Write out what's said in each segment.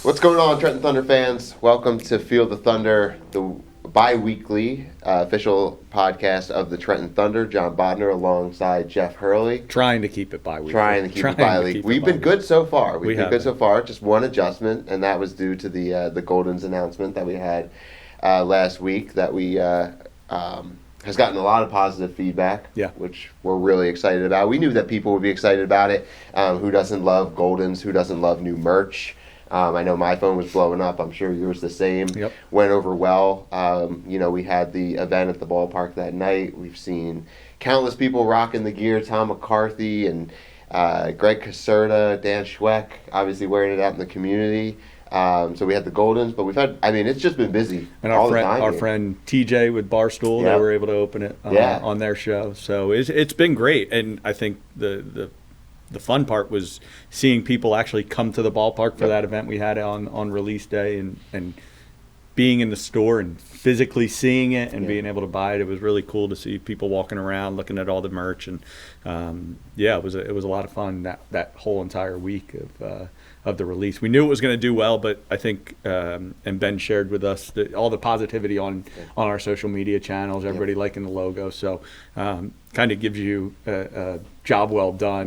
What's going on, Trenton Thunder fans? Welcome to Feel the Thunder, the bi-weekly official podcast of the Trenton Thunder. John Bodner alongside Jeff Hurley. Trying to keep it bi-weekly. Trying to keep it bi-weekly. We've been good so far. We've been good so far. Just one adjustment, and that was due to the Goldens announcement that we had last week that we has gotten a lot of positive feedback, which we're really excited about. We knew that people would be excited about it. Who doesn't love Goldens? Who doesn't love new merch? I know my phone was blowing up. I'm sure yours the same. Yep. Went over well. We had the event at the ballpark that night. We've seen countless people rocking the gear. Tom McCarthy and Greg Caserta, Dan Schweck, obviously wearing it out in the community. So we had the Goldens, but it's just been busy and all the time. Our friend TJ with Barstool, they were able to open it on their show. So it's been great. And I think the fun part was seeing people actually come to the ballpark for that event we had on release day and being in the store and physically seeing it and being able to buy it. It was really cool to see people walking around looking at all the merch. And it was a lot of fun that whole entire week of the release. We knew it was going to do well, but I think and Ben shared with us all the positivity on our social media channels, everybody liking the logo. So kind of gives you a job well done.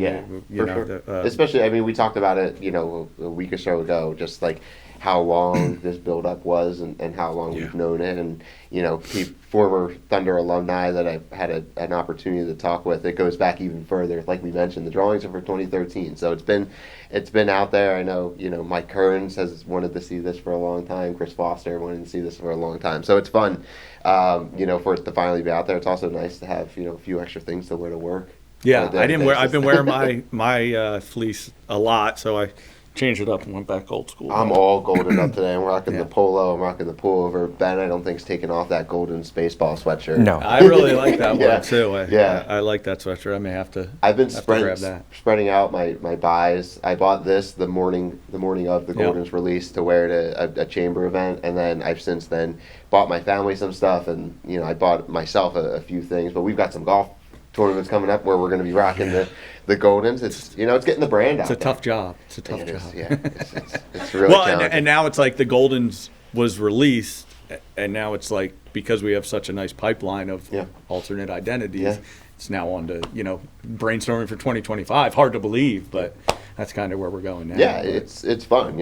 Sure. Especially, we talked about it, a week or so ago, just like how long this build-up was and how long we've known it. And, former Thunder alumni that I've had an opportunity to talk with, it goes back even further. Like we mentioned, the drawings are for 2013. So it's been out there. I know, Mike Kearns has wanted to see this for a long time. Chris Foster wanted to see this for a long time. So it's fun, for it to finally be out there. It's also nice to have, a few extra things to wear to work. Yeah, I've been wearing my fleece a lot, so I changed it up and went back old school. I'm all golden up today. I'm rocking the polo. I'm rocking the pullover. Ben, I don't think, is taking off that golden baseball sweatshirt. No. I really like that one, too. I like that sweatshirt. I may have to I've been grab that. Spreading out my buys. I bought this the morning of the Goldens release to wear to a chamber event, and then I've since then bought my family some stuff, and I bought myself a few things. But we've got some golf tournaments coming up where we're going to be rocking the Goldens. It's it's getting the brand out. It's a tough job. It's a tough job. Yeah, it's really challenging. And now it's like the Goldens was released, and now it's like because we have such a nice pipeline of alternate identities, it's now on to brainstorming for 2025. Hard to believe, but that's kind of where we're going now. Yeah, it's fun.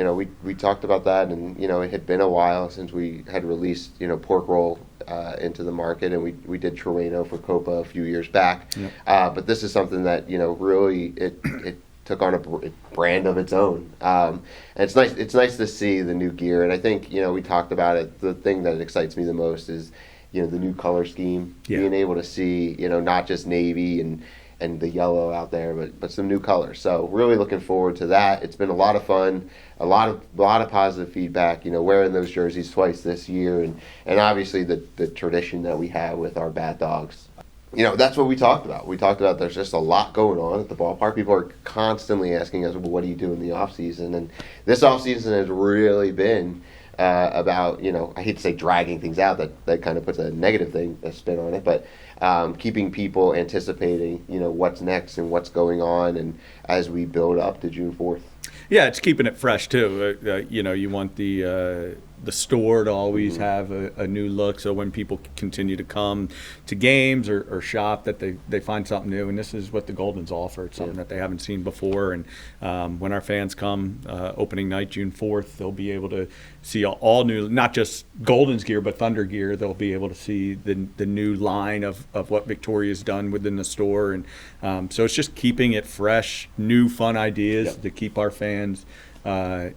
We talked about that, and it had been a while since we had released pork roll into the market, and we did Trueno for Copa a few years back. But this is something that really it took on a brand of its own. And it's nice to see the new gear, and I think we talked about it. The thing that excites me the most is the new color scheme, being able to see not just navy and the yellow out there, but some new colors. So really looking forward to that. It's been a lot of fun, a lot of positive feedback. Wearing those jerseys twice this year, and obviously the tradition that we have with our Bad Dogs. That's what we talked about. We talked about there's just a lot going on at the ballpark. People are constantly asking us, well, what do you do in the off season? And this off season has really been about I hate to say dragging things out. That kind of puts a negative a spin on it, but keeping people anticipating, what's next and what's going on, and as we build up to June 4th. Yeah, it's keeping it fresh too. You want the store to always have a new look, so when people continue to come to games or shop, that they find something new. And this is what the Goldens offer. It's something that they haven't seen before. And when our fans come opening night, June 4th, they'll be able to see all new, not just Goldens gear, but Thunder gear. They'll be able to see the new line of what Victoria's done within the store. And so it's just keeping it fresh, new fun ideas to keep our fans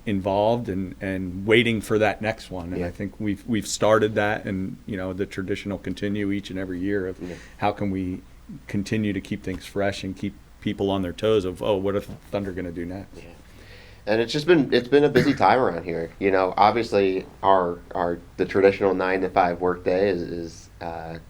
involved and waiting for that next one. And I think we've started that, and the tradition will continue each and every year of how can we continue to keep things fresh and keep people on their toes of what are Thunder going to do next. And it's been a busy time around here. Obviously the traditional 9 to 5 workday is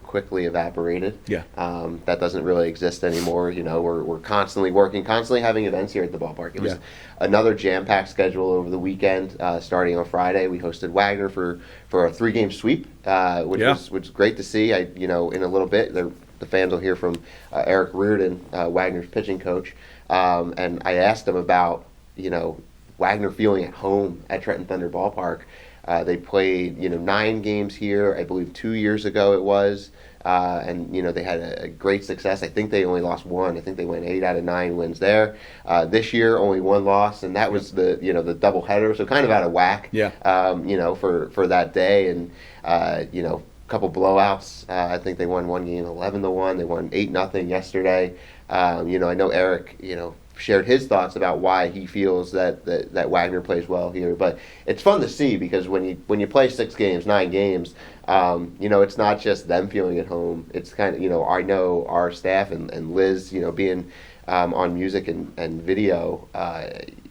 quickly evaporated. That doesn't really exist anymore. We're constantly working, constantly having events here at the ballpark. It was another jam-packed schedule over the weekend. Starting on Friday, we hosted Wagner for a 3-game sweep, which was great to see. In a little bit, the fans will hear from Eric Reardon, Wagner's pitching coach, and I asked him about Wagner feeling at home at Trenton Thunder Ballpark. They played, 9 games here, I believe 2 years ago it was. And they had a great success. I think they only lost one. I think they went 8 out of 9 wins there. This year, only 1 loss, and that was the double header, so kind of out of whack. Yeah. For that day, and a couple blowouts. I think they won one game 11-1. They won 8-0 yesterday. I know Eric, shared his thoughts about why he feels that Wagner plays well here. But it's fun to see because when you play 6 games, 9 games, it's not just them feeling at home. It's kind of, I know our staff and Liz, being on music and video,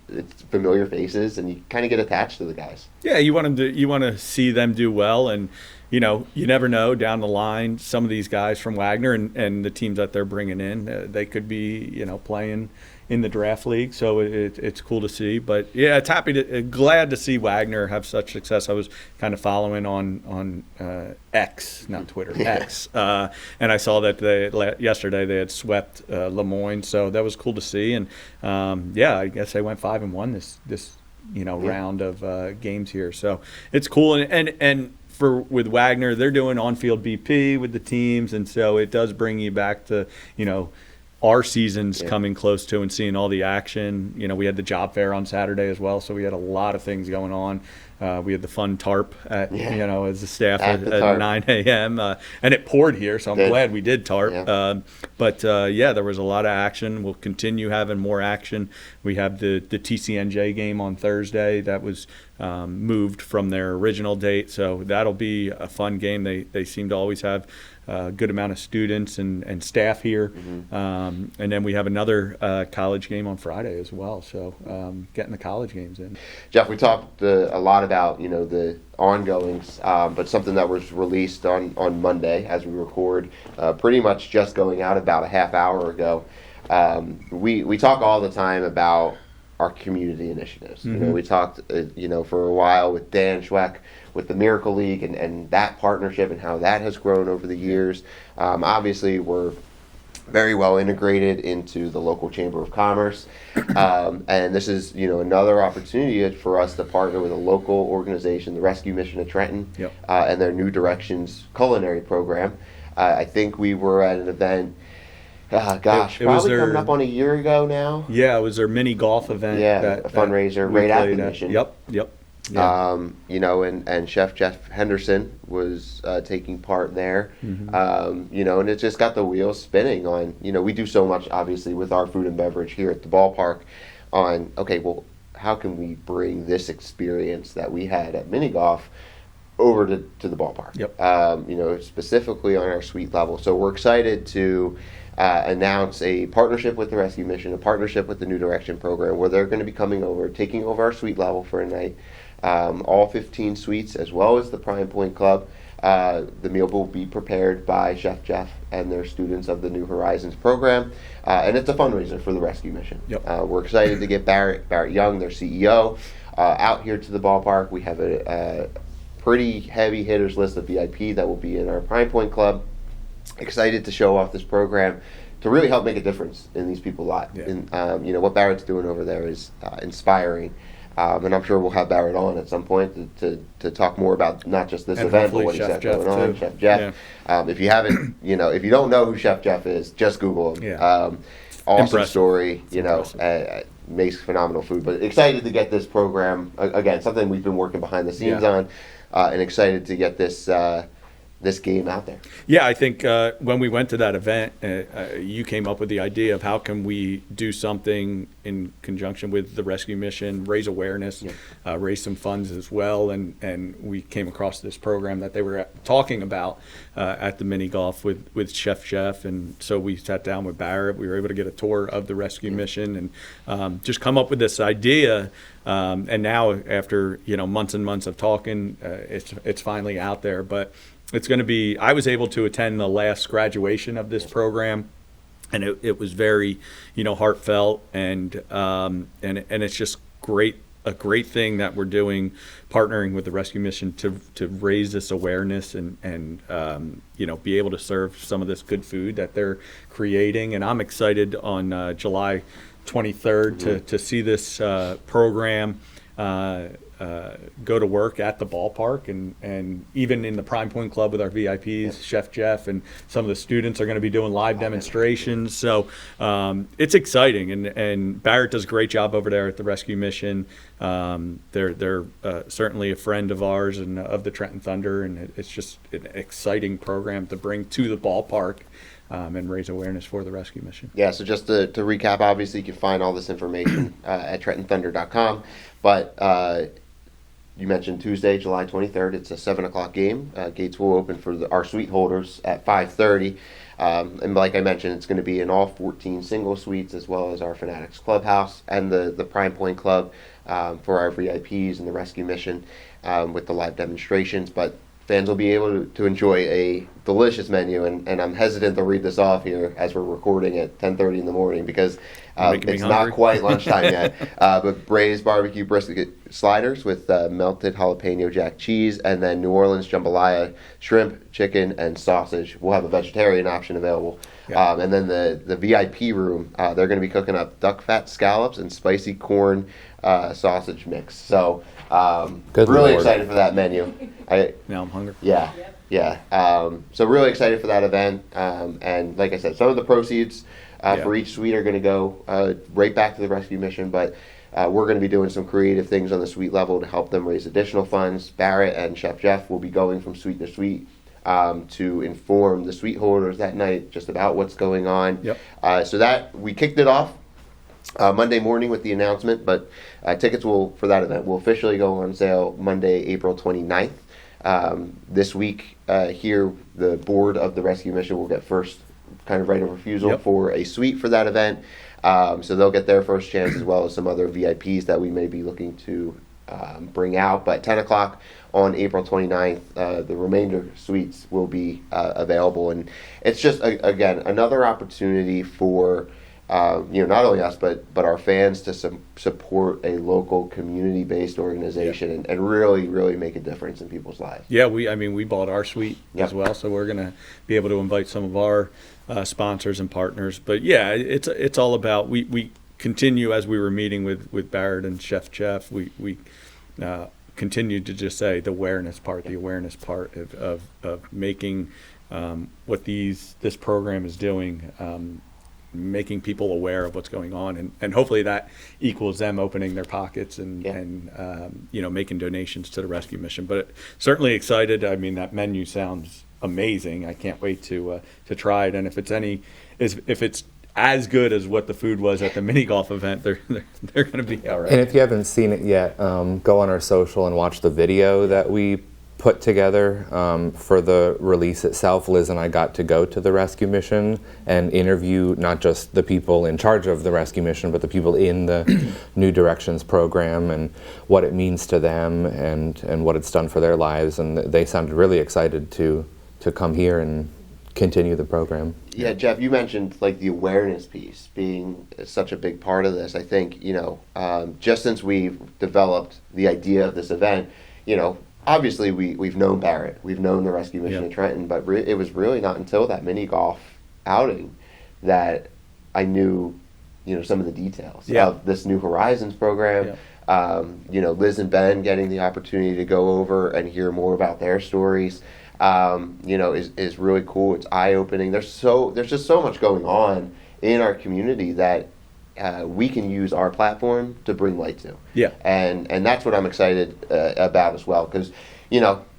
it's familiar faces, and you kind of get attached to the guys. Yeah, you want to see them do well, and you never know down the line. Some of these guys from Wagner and the teams that they're bringing in, they could be playing in the draft league, so it's cool to see. But yeah, it's glad to see Wagner have such success. I was kind of following on X, not Twitter, X, and I saw that yesterday they had swept Lemoyne, so that was cool to see. And I guess they went 5-1 this round of games here, so it's cool. And with Wagner, they're doing on-field BP with the teams, and so it does bring you back to our season's coming close to and seeing all the action. We had the job fair on Saturday as well, so we had a lot of things going on. We had the fun tarp at as a staff at 9 a.m. And it poured here, so I'm glad we did tarp. Yeah. But there was a lot of action. We'll continue having more action. We have the TCNJ game on Thursday that was moved from their original date, so that'll be a fun game. They seem to always have a good amount of students and staff here. Mm-hmm. And then we have another college game on Friday as well, so getting the college games in. Jeff, we talked a lot about the ongoings, but something that was released on Monday as we record, pretty much just going out about a half hour ago. We talk all the time about our community initiatives. Mm-hmm. We talked for a while with Dan Schweck with the Miracle League and that partnership and how that has grown over the years. Obviously, we're very well integrated into the local Chamber of Commerce, and this is another opportunity for us to partner with a local organization, the Rescue Mission of Trenton, yep. And their New Directions culinary program. I think we were at an event. Probably coming up on a year ago now. Yeah, it was their mini golf event. Yeah, a fundraiser right at the mission. Yep. Yeah. And Chef Jeff Henderson was taking part there. Mm-hmm. And it just got the wheels spinning on, we do so much, obviously, with our food and beverage here at the ballpark on, okay, well, how can we bring this experience that we had at mini golf over to the ballpark? Yep. Specifically on our suite level. So we're excited to announce a partnership with the Rescue Mission, a partnership with the New Direction program, where they're going to be coming over, taking over our suite level for a night, all 15 suites, as well as the Prime Point Club. The meal will be prepared by Chef Jeff and their students of the New Horizons program, and it's a fundraiser for the Rescue Mission. Yep. We're excited to get Barrett Young, their CEO, out here to the ballpark. We have a pretty heavy hitters list of VIP that will be in our Prime Point Club. Excited to show off this program to really help make a difference in these people's lives. Yeah. And what Barrett's doing over there is inspiring, and I'm sure we'll have Barrett on at some point to talk more about not just this event, but what he's got going on. Chef Jeff. Yeah. If you haven't, if you don't know who Chef Jeff is, just Google him. Yeah. Awesome Impressive. Story. Makes phenomenal food. But excited to get this program again, something we've been working behind the scenes on, and excited to get this game out there. Yeah, I think when we went to that event, you came up with the idea of how can we do something in conjunction with the Rescue Mission, raise awareness, raise some funds as well, and we came across this program that they were talking about at the mini golf with Chef Jeff, and so we sat down with Barrett. We were able to get a tour of the Rescue Mission and just come up with this idea. And now, after months and months of talking, it's finally out there, but. It's going to be. I was able to attend the last graduation of this program, and it was very, heartfelt, and it's just a great thing that we're doing, partnering with the Rescue Mission to raise this awareness and be able to serve some of this good food that they're creating. And I'm excited on July 23rd to see this program go to work at the ballpark, and even in the Prime Point Club with our VIPs, Chef Jeff, and some of the students are going to be doing live demonstrations. So it's exciting, and Barrett does a great job over there at the Rescue Mission. They're certainly a friend of ours and of the Trenton Thunder, and it's just an exciting program to bring to the ballpark. And raise awareness for the rescue mission. Yeah, so just to recap, obviously you can find all this information at TrentonThunder.com. But you mentioned Tuesday, July 23rd. It's a 7 o'clock game. Gates will open for our suite holders at 5:30. And like I mentioned, it's going to be in all 14 single suites, as well as our Fanatics Clubhouse and the Prime Point Club for our VIPs and the rescue mission with the live demonstrations. But fans will be able to enjoy a delicious menu, and I'm hesitant to read this off here as we're recording at 10:30 in the morning because it's not quite lunchtime yet. But braised barbecue brisket sliders with melted jalapeno jack cheese, and then New Orleans jambalaya, shrimp, chicken, and sausage. We'll have a vegetarian option available. Yeah. And then the VIP room, they're going to be cooking up duck fat scallops and spicy corn sausage mix. So really excited for that menu. Now I'm hungry. Yeah. So really excited for that event. And like I said, some of the proceeds for each suite are going to go right back to the rescue mission, but we're going to be doing some creative things on the suite level to help them raise additional funds. Barrett and Chef Jeff will be going from suite to suite to inform the suite holders that night just about what's going on. Yep. So that we kicked it off Monday morning with the announcement, but tickets for that event will officially go on sale Monday, April 29th. This week here, the board of the rescue mission will get first kind of right of refusal for a suite for that event. So they'll get their first chance, as well as some other VIPs that we may be looking to bring out. But 10 o'clock on April 29th, the remainder suites will be available. And it's just, again, another opportunity for not only us, but our fans to support a local community-based organization and really, really make a difference in people's lives. Yeah, we bought our suite as well, so we're going to be able to invite some of our sponsors and partners. But yeah, it's all about, we continue, as we were meeting with Barrett and Chef Jeff, we continued to just say the awareness part of making what this program is doing, making people aware of what's going on, and hopefully that equals them opening their pockets and making donations to the rescue mission. But certainly excited. I mean, that menu sounds amazing. I can't wait to try it. And if it's as good as what the food was at the mini golf event, they're going to be all right. And if you haven't seen it yet, go on our social and watch the video that we put together for the release itself. Liz and I got to go to the rescue mission and interview not just the people in charge of the rescue mission, but the people in the New Directions program and what it means to them and what it's done for their lives. And they sounded really excited to come here and continue the program. Yeah, Jeff, you mentioned like the awareness piece being such a big part of this. I think, just since we've developed the idea of this event, obviously we've known Barrett, we've known the rescue mission in Trenton, but it was really not until that mini golf outing that I knew, some of the details of this New Horizons program. Liz and Ben getting the opportunity to go over and hear more about their stories, is really cool. It's eye-opening. There's just so much going on in our community that we can use our platform to bring light to. Yeah. And that's what I'm excited about as well, because,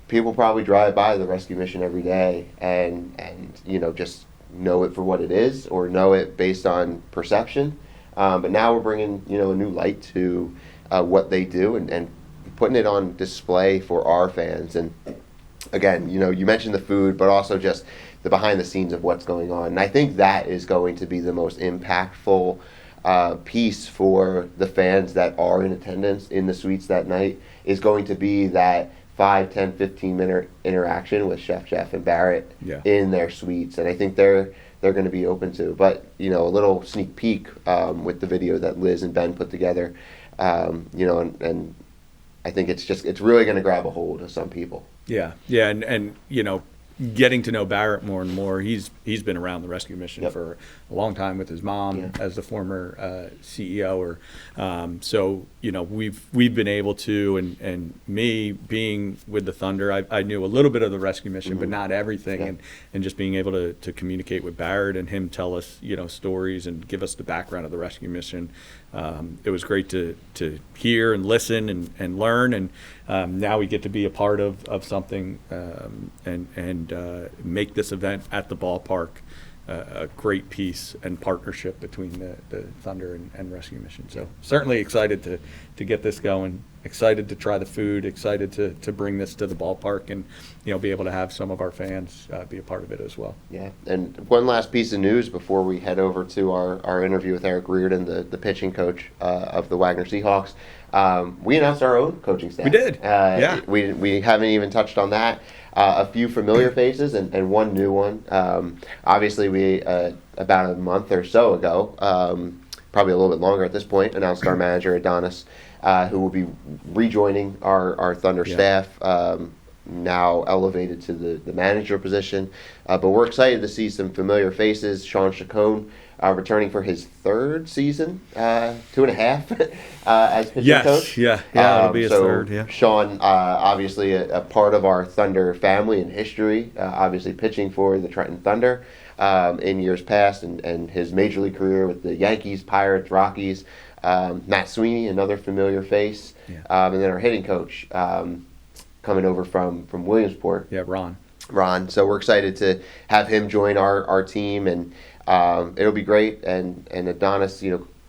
people probably drive by the rescue mission every day and just know it for what it is or know it based on perception. But now we're bringing, a new light to what they do and putting it on display for our fans. And again, you mentioned the food, but also just the behind the scenes of what's going on. And I think that is going to be the most impactful piece for the fans that are in attendance in the suites that night, is going to be that 5, 10, 15-minute interaction with Chef Jeff and Barrett in their suites. And I think they're going to be open to. But, a little sneak peek with the video that Liz and Ben put together, and I think it's really going to grab a hold of some people. Yeah, and getting to know Barrett more and more. He's been around the rescue mission for a long time with his mom as the former CEO. So we've been able to, and me being with the Thunder, I knew a little bit of the rescue mission, but not everything, and just being able to communicate with Barrett and him tell us stories and give us the background of the rescue mission. It was great to hear and listen and learn, and now we get to be a part of something and make this event at the ballpark a great piece and partnership between the Thunder and rescue mission. So certainly excited to get this going, excited to try the food, excited to bring this to the ballpark and be able to have some of our fans be a part of it as well. Yeah, and one last piece of news before we head over to our interview with Eric Reardon, the pitching coach of the Wagner Seahawks. We announced our own coaching staff. We did. We haven't even touched on that. A few familiar faces and one new one. Obviously, we about a month or so ago, probably a little bit longer at this point, announced our manager Adonis, who will be rejoining our Thunder staff. Now elevated to the manager position. But we're excited to see some familiar faces. Sean Chacon returning for his third season, 2.5 as pitching coach. It'll be his third. Yeah. Sean, obviously a part of our Thunder family and history, obviously pitching for the Trenton Thunder in years past, and his major league career with the Yankees, Pirates, Rockies. Matt Sweeney, another familiar face, and then our hitting coach coming over from Williamsport. Yeah, Ron. So we're excited to have him join our team, and it'll be great. And Adonis,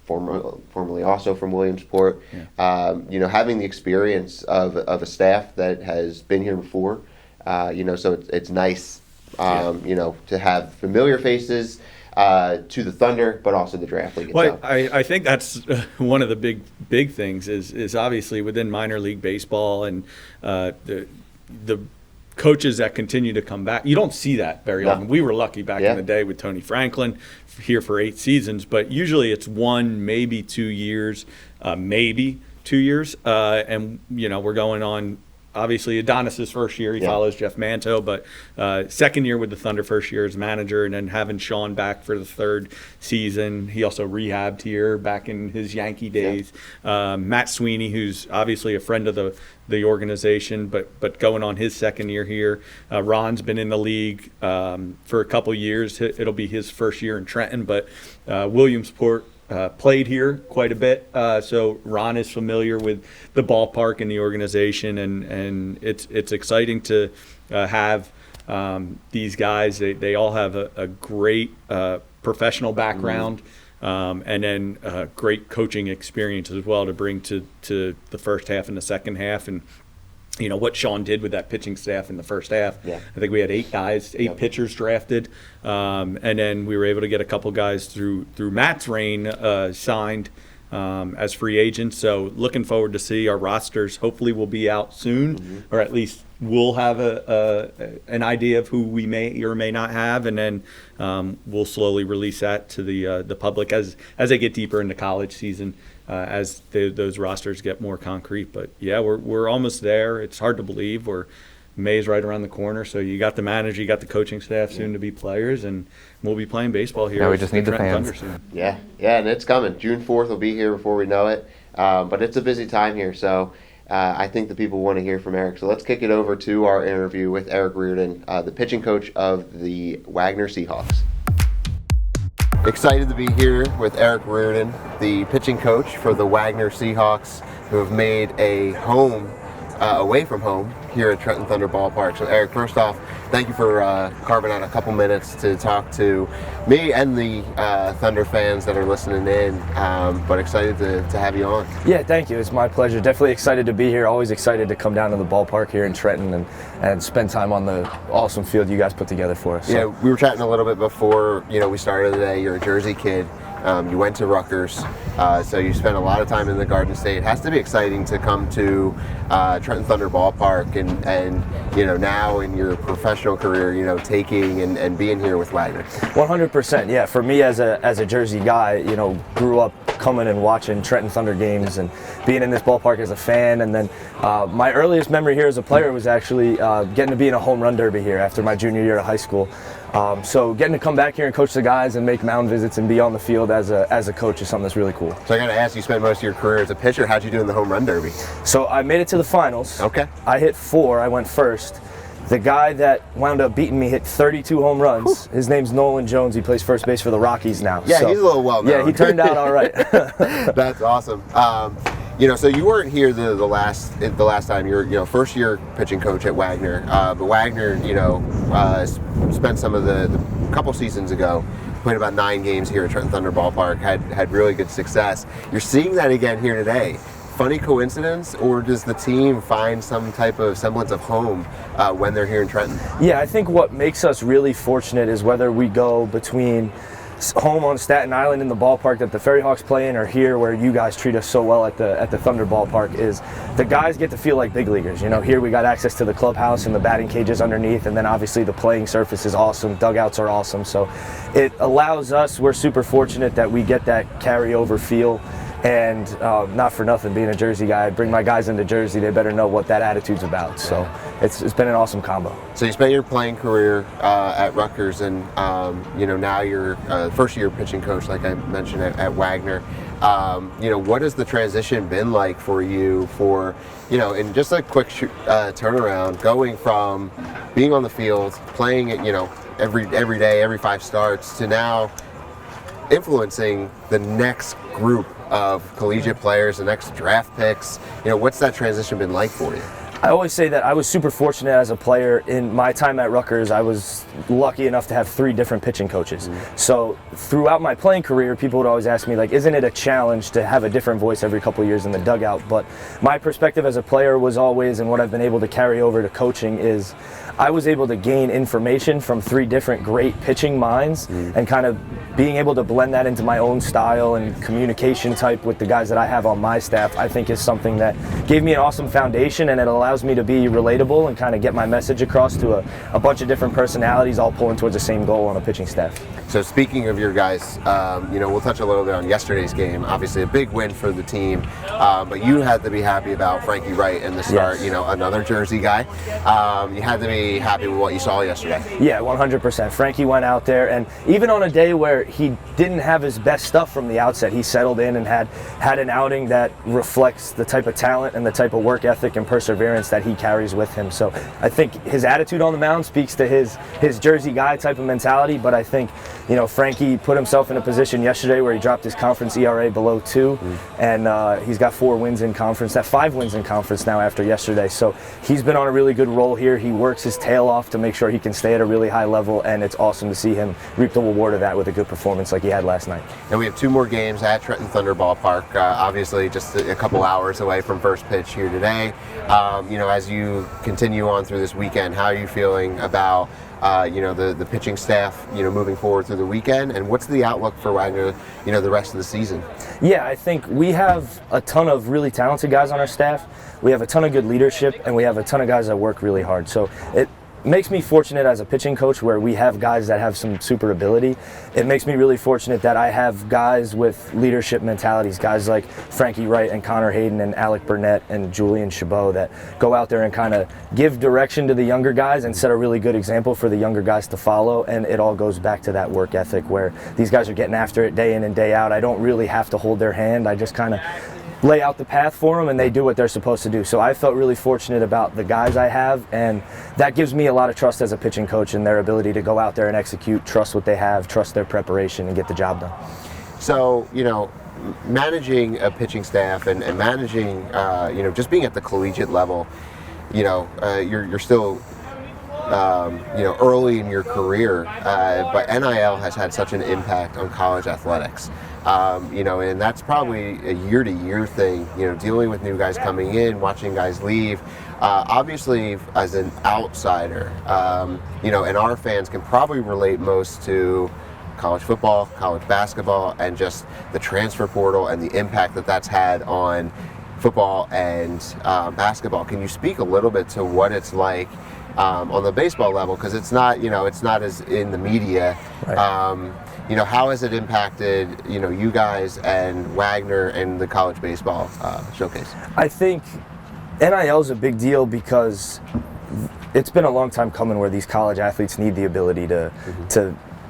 formerly also from Williamsport, having the experience of a staff that has been here before, so it's nice, to have familiar faces to the Thunder, but also the draft league itself. Well, I think that's one of the big things is obviously within minor league baseball and the coaches that continue to come back. You don't see that very often. We were lucky back in the day with Tony Franklin here for 8 seasons, but usually it's 1, maybe 2 years, and we're going on. Obviously, Adonis's first year, he follows Jeff Manto, but second year with the Thunder, first year as manager, and then having Sean back for the third season. He also rehabbed here back in his Yankee days. Matt Sweeney, who's obviously a friend of the organization, but going on his second year here. Ron's been in the league for a couple years. It'll be his first year in Trenton, but Williamsport played here quite a bit, so Ron is familiar with the ballpark and the organization, and it's exciting to have these guys. They all have a great professional background, and then great coaching experience as well to bring to the first half and the second half. And what Sean did with that pitching staff in the first half. I think we had 8 guys, 8 pitchers drafted, and then we were able to get a couple guys through Matt's reign signed as free agents. So looking forward to see our rosters. Hopefully will be out soon, or at least we'll have an idea of who we may or may not have, and then we'll slowly release that to the public as they get deeper into college season. As those rosters get more concrete. But we're almost there. It's hard to believe. May's right around the corner, so you got the manager, you got the coaching staff, soon to be players, and we'll be playing baseball here. Now we just need the fans. Yeah, and it's coming. June 4th will be here before we know it. But it's a busy time here, so I think the people want to hear from Eric. So let's kick it over to our interview with Eric Reardon, the pitching coach of the Wagner Seahawks. Excited to be here with Eric Reardon, the pitching coach for the Wagner Seahawks, who have made a home away from home here at Trenton Thunder Ballpark. So Eric, first off, thank you for carving out a couple minutes to talk to me and the Thunder fans that are listening in, but excited to have you on. Yeah, thank you. It's my pleasure. Definitely excited to be here. Always excited to come down to the ballpark here in Trenton and spend time on the awesome field you guys put together for us. So. Yeah, we were chatting a little bit before we started today. You're a Jersey kid. You went to Rutgers, so you spent a lot of time in the Garden State. It has to be exciting to come to Trenton Thunder Ballpark and now in your professional career, taking and being here with Wagner. 100%. Yeah, for me as a Jersey guy, grew up coming and watching Trenton Thunder games and being in this ballpark as a fan. And then my earliest memory here as a player was actually getting to be in a home run derby here after my junior year of high school. So getting to come back here and coach the guys and make mound visits and be on the field as a coach is something that's really cool. So I got to ask, you spent most of your career as a pitcher. How'd you do in the home run derby? So I made it to the finals. Okay. I hit 4. I went first. The guy that wound up beating me hit 32 home runs. His name's Nolan Jones. He plays first base for the Rockies now. Yeah, so, he's a little well known. Yeah, he turned out all right. That's awesome. So you weren't here the last time. You're first year pitching coach at Wagner, but Wagner spent some of the couple seasons ago, played about 9 games here at Trenton Thunder Ballpark, had really good success. You're seeing that again here today. Funny coincidence, or does the team find some type of semblance of home when they're here in Trenton? Yeah, I think what makes us really fortunate is whether we go between home on Staten Island in the ballpark that the Ferry Hawks play in, or here where you guys treat us so well at the Thunder Ballpark, is the guys get to feel like big leaguers. Here we got access to the clubhouse and the batting cages underneath, and then obviously the playing surface is awesome, dugouts are awesome, so it allows us, we're super fortunate that we get that carryover feel. And not for nothing, being a Jersey guy, I bring my guys into Jersey, they better know what that attitude's about. So it's been an awesome combo. So you spent your playing career at Rutgers, and now you're first year pitching coach, like I mentioned, at Wagner. What has the transition been like for you in just a quick turnaround, going from being on the field, playing it, every day, every 5 starts, to now influencing the next group of collegiate players, the next draft picks? What's that transition been like for you? I always say that I was super fortunate as a player. In my time at Rutgers, I was lucky enough to have 3 different pitching coaches. So throughout my playing career, people would always ask me, isn't it a challenge to have a different voice every couple of years in the dugout? But my perspective as a player was always, and what I've been able to carry over to coaching is, I was able to gain information from 3 different great pitching minds, and kind of being able to blend that into my own style and communication type with the guys that I have on my staff, I think is something that gave me an awesome foundation, and it allows me to be relatable and kind of get my message across to a bunch of different personalities all pulling towards the same goal on a pitching staff. So speaking of your guys, we'll touch a little bit on yesterday's game. Obviously a big win for the team, but you had to be happy about Frankie Wright and the start. Yes. Another Jersey guy. You had to be happy with what you saw yesterday. Yeah, 100%. Frankie went out there, and even on a day where he didn't have his best stuff from the outset, he settled in and had an outing that reflects the type of talent and the type of work ethic and perseverance that he carries with him. So I think his attitude on the mound speaks to his Jersey guy type of mentality, but I think Frankie put himself in a position yesterday where he dropped his conference ERA below 2, and he's got 4 wins in conference, 5 wins in conference now after yesterday. So he's been on a really good roll here. He works his tail off to make sure he can stay at a really high level, and it's awesome to see him reap the reward of that with a good performance like he had last night. And we have 2 more games at Trenton Thunder Ballpark, obviously just a couple hours away from first pitch here today. As you continue on through this weekend, how are you feeling about the pitching staff, moving forward through the weekend, and what's the outlook for Wagner, the rest of the season? Yeah, I think we have a ton of really talented guys on our staff. We have a ton of good leadership, and we have a ton of guys that work really hard. So it makes me fortunate as a pitching coach where we have guys that have some super ability. It makes me really fortunate that I have guys with leadership mentalities, guys like Frankie Wright and Connor Hayden and Alec Burnett and Julian Chabot that go out there and kind of give direction to the younger guys and set a really good example for the younger guys to follow. And it all goes back to that work ethic where these guys are getting after it day in and day out. I don't really have to hold their hand. I just kind of lay out the path for them, and they do what they're supposed to do. So I felt really fortunate about the guys I have, and that gives me a lot of trust as a pitching coach in their ability to go out there and execute, trust what they have, trust their preparation, and get the job done. So, managing a pitching staff and managing, just being at the collegiate level, you're still early in your career, but NIL has had such an impact on college athletics. And that's probably a year-to-year thing, dealing with new guys coming in, watching guys leave. Obviously, as an outsider, and our fans can probably relate most to college football, college basketball, and just the transfer portal and the impact that that's had on football and basketball. Can you speak a little bit to what it's like on the baseball level? Because it's not, it's not as in the media. Right. How has it impacted, you guys and Wagner and the college baseball showcase? I think NIL is a big deal because it's been a long time coming where these college athletes need the ability to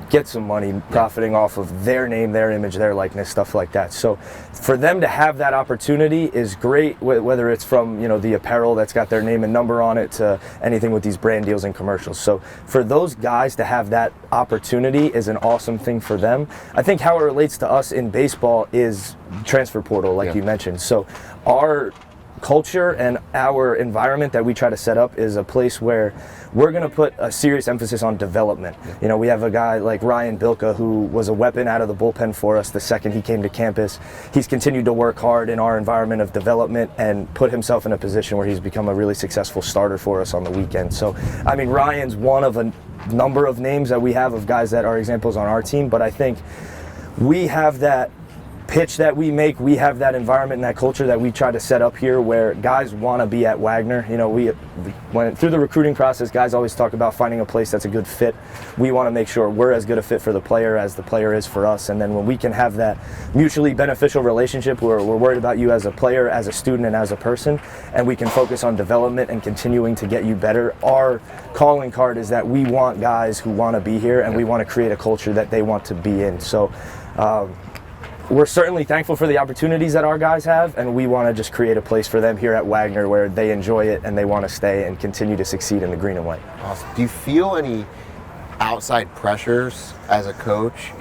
get some money profiting off of their name, their image, their likeness, stuff like that. So for them to have that opportunity is great, whether it's from the apparel that's got their name and number on it to anything with these brand deals and commercials. So for those guys to have that opportunity is an awesome thing for them. I think how it relates to us in baseball is transfer portal, like you mentioned. So our culture and our environment that we try to set up is a place where we're going to put a serious emphasis on development. We have a guy like Ryan Bilka who was a weapon out of the bullpen for us the second he came to campus. He's continued to work hard in our environment of development and put himself in a position where he's become a really successful starter for us on the weekend. So, Ryan's one of a number of names that we have of guys that are examples on our team, but I think we have that pitch that we make, we have that environment and that culture that we try to set up here where guys want to be at Wagner. We went through the recruiting process, guys always talk about finding a place that's a good fit. We want to make sure we're as good a fit for the player as the player is for us, and then when we can have that mutually beneficial relationship where we're worried about you as a player, as a student, and as a person, and we can focus on development and continuing to get you better. Our calling card is that we want guys who want to be here and we want to create a culture that they want to be in. So we're certainly thankful for the opportunities that our guys have, and we want to just create a place for them here at Wagner where they enjoy it and they want to stay and continue to succeed in the green and white. Awesome. Do you feel any outside pressures as a coach,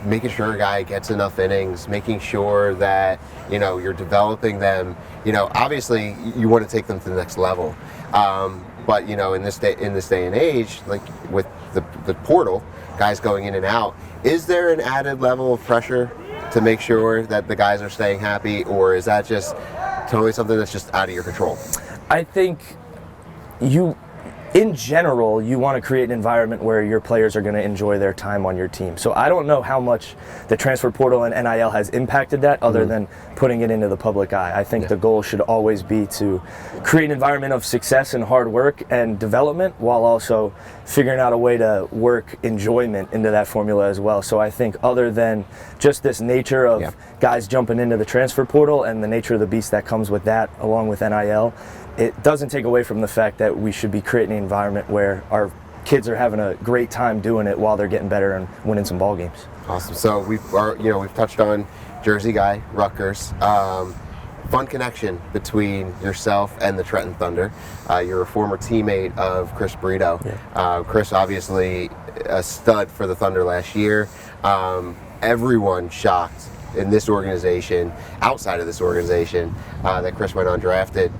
making sure a guy gets enough innings, making sure that, you're developing them, obviously you want to take them to the next level. But, in this day and age, like with the portal, guys going in and out, is there an added level of pressure to make sure that the guys are staying happy, or is that just totally something that's just out of your control? I think in general, you want to create an environment where your players are going to enjoy their time on your team. So I don't know how much the transfer portal and NIL has impacted that other than putting it into the public eye. I think the goal should always be to create an environment of success and hard work and development while also figuring out a way to work enjoyment into that formula as well. So I think other than just this nature of guys jumping into the transfer portal and the nature of the beast that comes with that along with NIL, it doesn't take away from the fact that we should be creating an environment where our kids are having a great time doing it while they're getting better and winning some ball games. Awesome. So we've touched on Jersey guy, Rutgers. Fun connection between yourself and the Trenton Thunder. You're a former teammate of Chris Brito. Chris, obviously a stud for the Thunder last year. Everyone shocked in this organization, outside of this organization, that Chris went undrafted,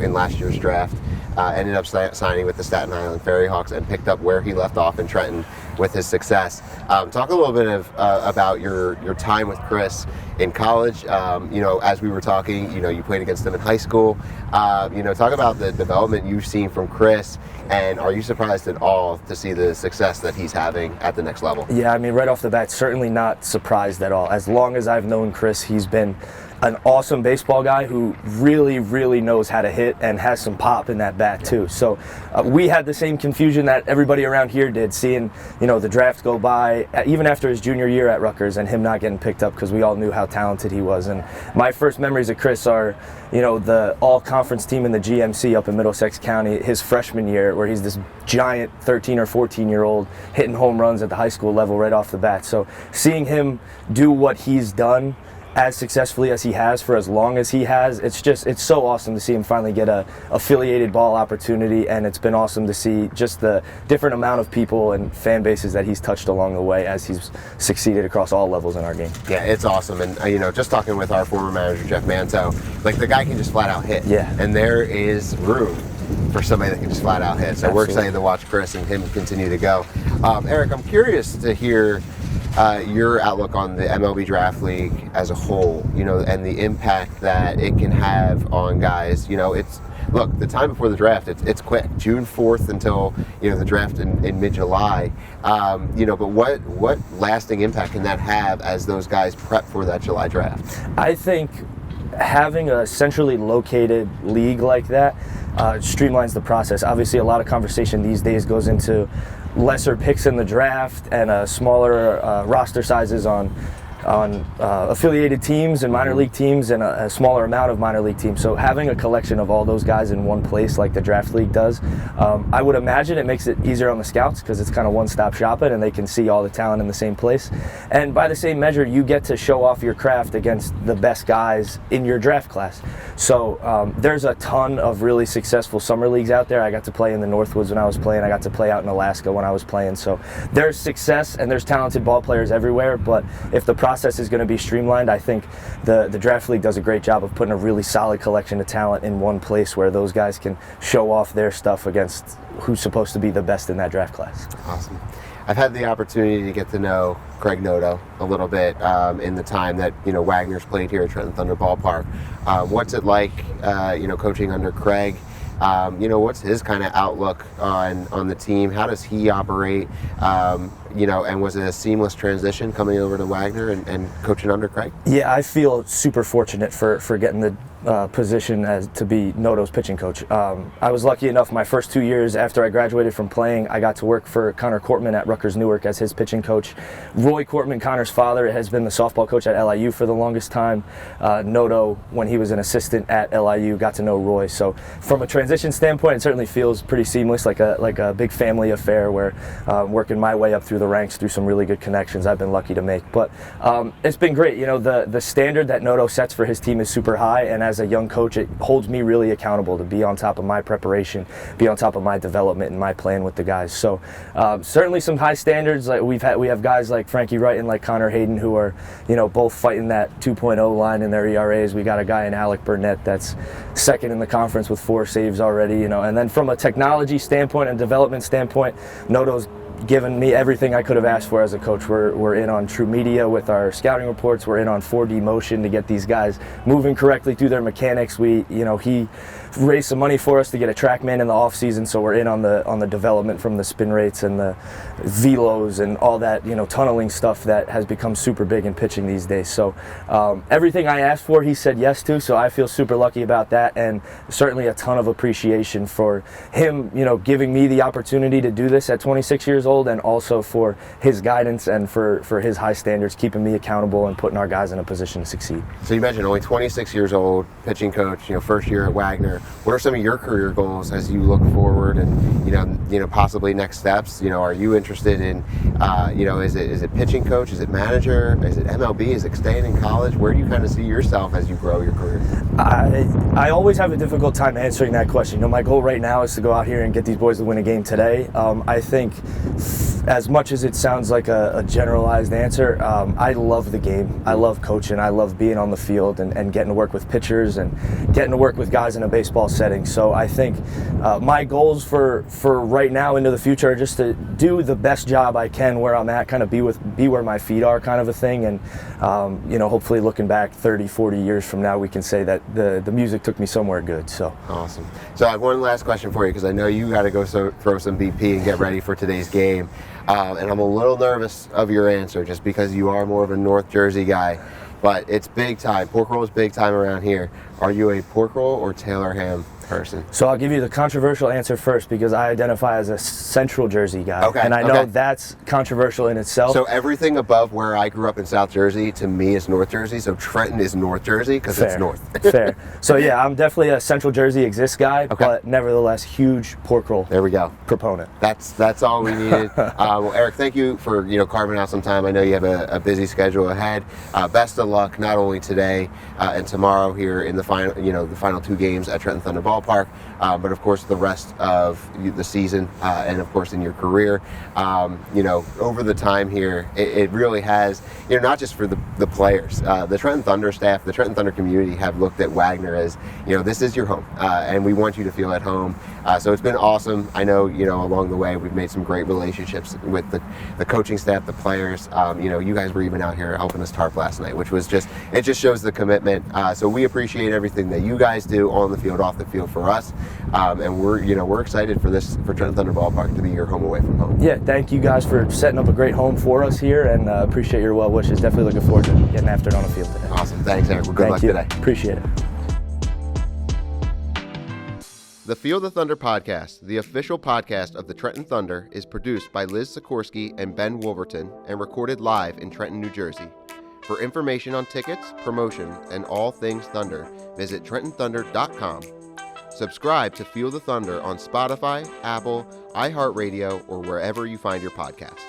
in last year's draft. Ended up signing with the Staten Island Ferry Hawks and picked up where he left off in Trenton with his success. Talk a little bit about your time with Chris in college. As we were talking, you played against him in high school. Talk about the development you've seen from Chris, and are you surprised at all to see the success that he's having at the next level? Yeah, right off the bat, certainly not surprised at all. As long as I've known Chris, he's been an awesome baseball guy who really, really knows how to hit and has some pop in that bat too. So we had the same confusion that everybody around here did, seeing the draft go by, even after his junior year at Rutgers, and him not getting picked up because we all knew how talented he was. And my first memories of Chris are, the all-conference team in the GMC up in Middlesex County, his freshman year, where he's this giant 13 or 14-year-old hitting home runs at the high school level right off the bat. So seeing him do what he's done as successfully as he has for as long as he has, it's so awesome to see him finally get a affiliated ball opportunity, and it's been awesome to see just the different amount of people and fan bases that he's touched along the way as he's succeeded across all levels in our game. Yeah, it's awesome. And just talking with our former manager Jeff Manto, like the guy can just flat out hit. Yeah. And there is room for somebody that can just flat out hit. So Absolutely. We're excited to watch Chris and him continue to go. Eric, I'm curious to hear your outlook on the MLB Draft League as a whole, and the impact that it can have on guys. look, the time before the draft, it's quick. June 4th until, the draft in mid-July. But what lasting impact can that have as those guys prep for that July draft? I think having a centrally located league like that streamlines the process. Obviously, a lot of conversation these days goes into lesser picks in the draft and smaller roster sizes on affiliated teams and minor league teams and a smaller amount of minor league teams. So having a collection of all those guys in one place like the draft league does, I would imagine it makes it easier on the scouts because it's kind of one-stop shopping and they can see all the talent in the same place. And by the same measure, you get to show off your craft against the best guys in your draft class. So there's a ton of really successful summer leagues out there. I got to play in the Northwoods when I was playing. I got to play out in Alaska when I was playing. So there's success and there's talented ball players everywhere, but if the process is going to be streamlined, I think the draft league does a great job of putting a really solid collection of talent in one place where those guys can show off their stuff against who's supposed to be the best in that draft class. Awesome. I've had the opportunity to get to know Craig Noto a little bit in the time that Wagner's played here at Trenton Thunder Ballpark. What's it like coaching under Craig? What's his kind of outlook on the team? How does he operate? And was it a seamless transition coming over to Wagner and coaching under Craig? Yeah, I feel super fortunate for getting the position as to be Noto's pitching coach. I was lucky enough my first 2 years after I graduated from playing, I got to work for Connor Cortman at Rutgers Newark as his pitching coach. Roy Cortman, Connor's father, has been the softball coach at LIU for the longest time. Noto, when he was an assistant at LIU, got to know Roy. So from a transition standpoint, it certainly feels pretty seamless, like a big family affair where working my way up through the ranks through some really good connections I've been lucky to make. But it's been great. The standard that Noto sets for his team is super high, and as a young coach, it holds me really accountable to be on top of my preparation, be on top of my development and my plan with the guys. So certainly some high standards. Like we have guys like Frankie Wright and like Connor Hayden who are both fighting that 2.0 line in their ERAs. We got a guy in Alec Burnett that's second in the conference with 4 saves already. And then from a technology standpoint and development standpoint, Noto's given me everything I could have asked for as a coach. We're in on True Media with our scouting reports. We're in on 4D motion to get these guys moving correctly through their mechanics. He raised some money for us to get a TrackMan in the off season, so we're in on the development from the spin rates and the velos and all that tunneling stuff that has become super big in pitching these days. So everything I asked for, he said yes to. So I feel super lucky about that, and certainly a ton of appreciation for him, giving me the opportunity to do this at 26 years old, and also for his guidance and for his high standards, keeping me accountable and putting our guys in a position to succeed. So you mentioned only 26 years old, pitching coach, first year at Wagner. What are some of your career goals as you look forward and possibly next steps? Are you interested in is it pitching coach? Is it manager? Is it MLB? Is it staying in college? Where do you kind of see yourself as you grow your career? I always have a difficult time answering that question. My goal right now is to go out here and get these boys to win a game today. I think as much as it sounds like a generalized answer, I love the game. I love coaching. I love being on the field and getting to work with pitchers and getting to work with guys in a baseball setting. So I think my goals for right now into the future are just to do the best job I can where I'm at, kind of be where my feet are, kind of a thing. And hopefully looking back 30, 40 years from now, we can say that the music took me somewhere good. So awesome. So I have one last question for you, because I know you got to go throw some BP and get ready for today's game. And I'm a little nervous of your answer just because you are more of a North Jersey guy. But it's big time. Pork roll is big time around here. Are you a pork roll or Taylor ham person? So I'll give you the controversial answer first, because I identify as a Central Jersey guy. Okay. And I know that's controversial in itself. So everything above where I grew up in South Jersey, to me, is North Jersey. So Trenton is North Jersey because it's north. Fair. So yeah, I'm definitely a Central Jersey exists guy, but nevertheless, huge pork roll. There we go. Proponent. That's all we needed. Well, Eric, thank you for carving out some time. I know you have a busy schedule ahead. Best of luck, not only today and tomorrow here in the final 2 games at Trenton Thunder Ballpark, but of course the rest of the season and of course in your career. Over the time here, it really has, not just for the players, the Trenton Thunder staff, the Trenton Thunder community have looked at Wagner as, this is your home, and we want you to feel at home. So it's been awesome. I know, along the way we've made some great relationships with the coaching staff, the players. You guys were even out here helping us tarp last night, which was it just shows the commitment. So we appreciate everything that you guys do on the field, off the field, for us. And we're excited for Trenton Thunder Ballpark to be your home away from home. Yeah, thank you guys for setting up a great home for us here, and appreciate your well wishes. Definitely looking forward to getting after it on the field today. Awesome. Thanks, Eric. Well, good luck today. Appreciate it. The Feel the Thunder podcast, the official podcast of the Trenton Thunder, is produced by Liz Sikorsky and Ben Wolverton and recorded live in Trenton, New Jersey. For information on tickets, promotion, and all things Thunder, visit TrentonThunder.com. Subscribe to Feel the Thunder on Spotify, Apple, iHeartRadio, or wherever you find your podcasts.